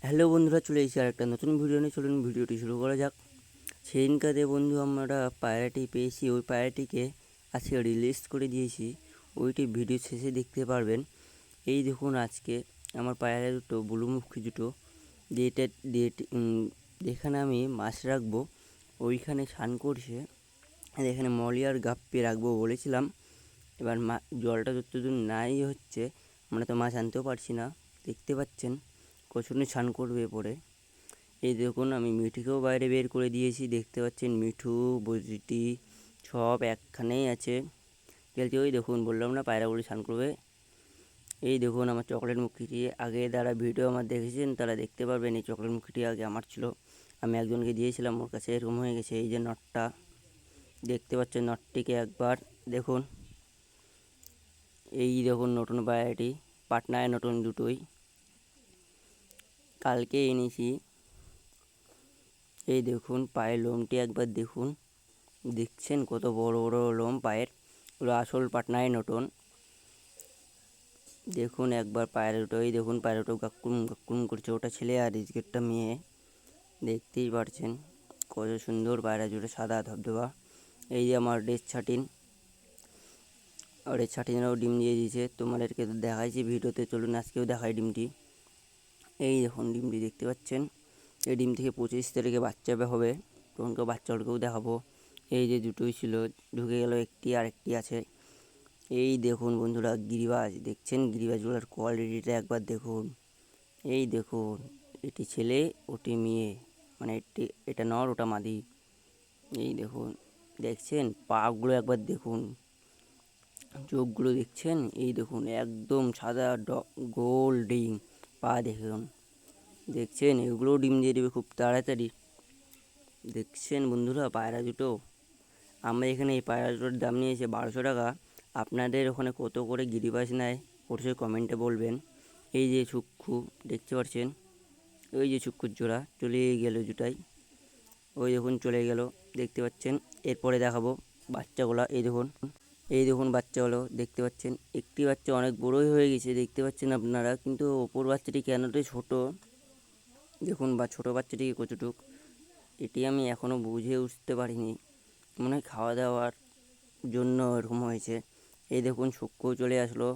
Hello বন্ধুরা, চলে এসেছি আর একটা নতুন ভিডিও নিয়ে। চলুন ভিডিওটি শুরু করা যাক। সেদিনকাতে বন্ধু আমরা পায়রাটি পেয়েছি, ওই পায়রাটিকে আজকে রিলিজ করে দিয়েছি। ওইটি ভিডিও শেষে দেখতে পারবেন। এই দেখুন, আজকে আমার পায়রা দুটো বুলুমুখী দুটো যেখানে আমি মাছ রাখবো ওইখানে স্নান করছে। এখানে মলি আর গাপ্পি রাখবো বলেছিলাম। এবার জলটা যতদূর নাই হচ্ছে, আমরা তো মাছ আনতেও পারছি না। দেখতে পাচ্ছেন কচুনি স্নান করবে পরে। এই দেখুন, আমি মিঠুকেও বাইরে বের করে দিয়েছি। দেখতে পাচ্ছেন মিঠু বজরিটি সব একখানেই আছে, খেলছে। ওই দেখুন, বললাম না পায়রাগুলি স্নান করবে। এই দেখুন আমার চকলেট মুখিটি। আগে যারা ভিডিও আমার দেখেছেন তারা দেখতে পারবেন, এই চকলেট মুখিটি আগে আমার ছিল, আমি একজনকে দিয়েছিলাম, ওর কাছে এরকম হয়ে গেছে। এই যে নটটা দেখতে পাচ্ছেন, নটটিকে একবার দেখুন। এই দেখুন নতুন পায়রাটি, পাটনায় নতুন দুটোই কালকে এনেছি। এই দেখুন পায়ের লোমটি একবার দেখুন, দেখছেন কত বড় বড় লোম পায়ের। ওগুলো আসল পাটনায় নতুন। দেখুন একবার পায়ের দুটো, এই দেখুন পায়ের দুটো গাক্কুম গাক্কুম করছে। ওটা ছেলে আর রিজকেটটা মেয়ে, দেখতেই পারছেন কত সুন্দর পায়রা দুটো, সাদা ধবধবা। এই যে আমার রেড ছাটিন, রেড ছাটিনেরও ডিম দিয়ে দিয়েছে, তোমাদেরকে তো দেখাইছি ভিডিওতে। চলুন আজকেও দেখাই ডিমটি। এই দেখুন ডিমটি দেখতে পাচ্ছেন। এই ডিম থেকে 25 তারিখে বাচ্চা হবে, তখনকে বাচ্চাগুলোকেও দেখাবো। এই যে দুটোই ছিল, ঢুকে গেল একটি, আর একটি আছে। এই দেখুন বন্ধুরা গিরিবাজ, দেখছেন গিরিবাজগুলোর কোয়ালিটিটা একবার দেখুন। এই দেখুন, এটি ছেলে ওটি মেয়ে, মানে এটা নর ওটা মাদি। এই দেখুন, দেখছেন পাগুলো একবার দেখুন, চোখগুলো দেখছেন। এই দেখুন একদম সাদা গোল ডিম পা দেখুন। দেখছেন এগুলোও ডিম দিয়ে দেবে খুব তাড়াতাড়ি। দেখছেন বন্ধুরা পায়রা দুটো। আমরা এখানে এই পায়রা দুটোর দাম নিয়েছে 1200 টাকা। আপনাদের ওখানে কত করে গিরিবাজ নেয় অবশ্যই কমেন্টে বলবেন। এই যে চুক্ষু দেখতে পাচ্ছেন, ওই যে চুক্ষুর জোড়া চলে গেল দুটাই, ওই দেখুন চলে গেল, দেখতে পাচ্ছেন। এরপরে দেখাবো বাচ্চাগুলো। এই দেখুন, এই দেখুন বাচ্চাগুলো দেখতে পাচ্ছেন। একটি বাচ্চা অনেক বড়ই হয়ে গেছে দেখতে পাচ্ছেন আপনারা, কিন্তু ওপর বাচ্চাটি কেনটাই ছোট দেখুন, বা ছোটো বাচ্চাটি কতটুক, এটি আমি এখনও বুঝে উঠতে পারিনি। মনে হয় খাওয়া দাওয়ার জন্য এরকম হয়েছে। এই দেখুন শুক্কু চলে আসলো,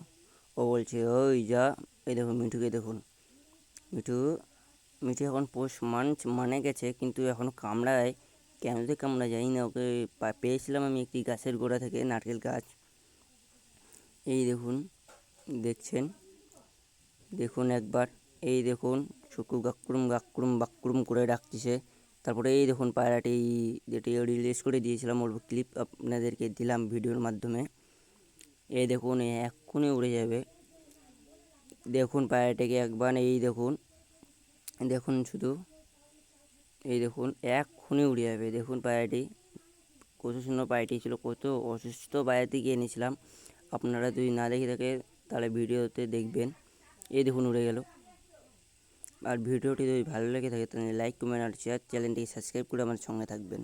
ও বলছে ওই যা। এই দেখুন মিঠুকে দেখুন, মিঠু মিঠু এখন পোষ মানে গেছে, কিন্তু এখনও কামড়ায়। কেন যে কামড়া যাই না, ওকে পেয়েছিলাম আমি একটি গাছের গোড়া থেকে, নারকেল গাছ। এই দেখুন, দেখছেন, দেখুন একবার। এই দেখুন শুক্কু গাক্কুরুম গাক্কুরুম বাক্কুরুম করে ডাকতেছে। তারপরে এই দেখুন পায়রাটি, যেটি রিলিজ করে দিয়েছিলাম, ওর ক্লিপ আপনাদেরকে দিলাম ভিডিওর মাধ্যমে। এই দেখুন এক্ষুনি উড়ে যাবে। দেখুন পায়রাটিকে একবার, এই দেখুন, দেখুন শুধু, এই দেখুন এক্ষুনি উড়ে যাবে। দেখুন পায়রাটি কত সুন্দর পায়রাটি ছিল, কত অসুস্থ পায়রাটিকে এনেছিলাম। আপনারা যদি না দেখে থাকে তাহলে ভিডিওতে দেখবেন। এই দেখুন উড়ে গেল। আর ভিডিওটি যদি ভালো লেগে থাকে তাহলে লাইক, কমেন্ট আর শেয়ার, চ্যানেলটিকে সাবস্ক্রাইব করে আমার সঙ্গে থাকবেন।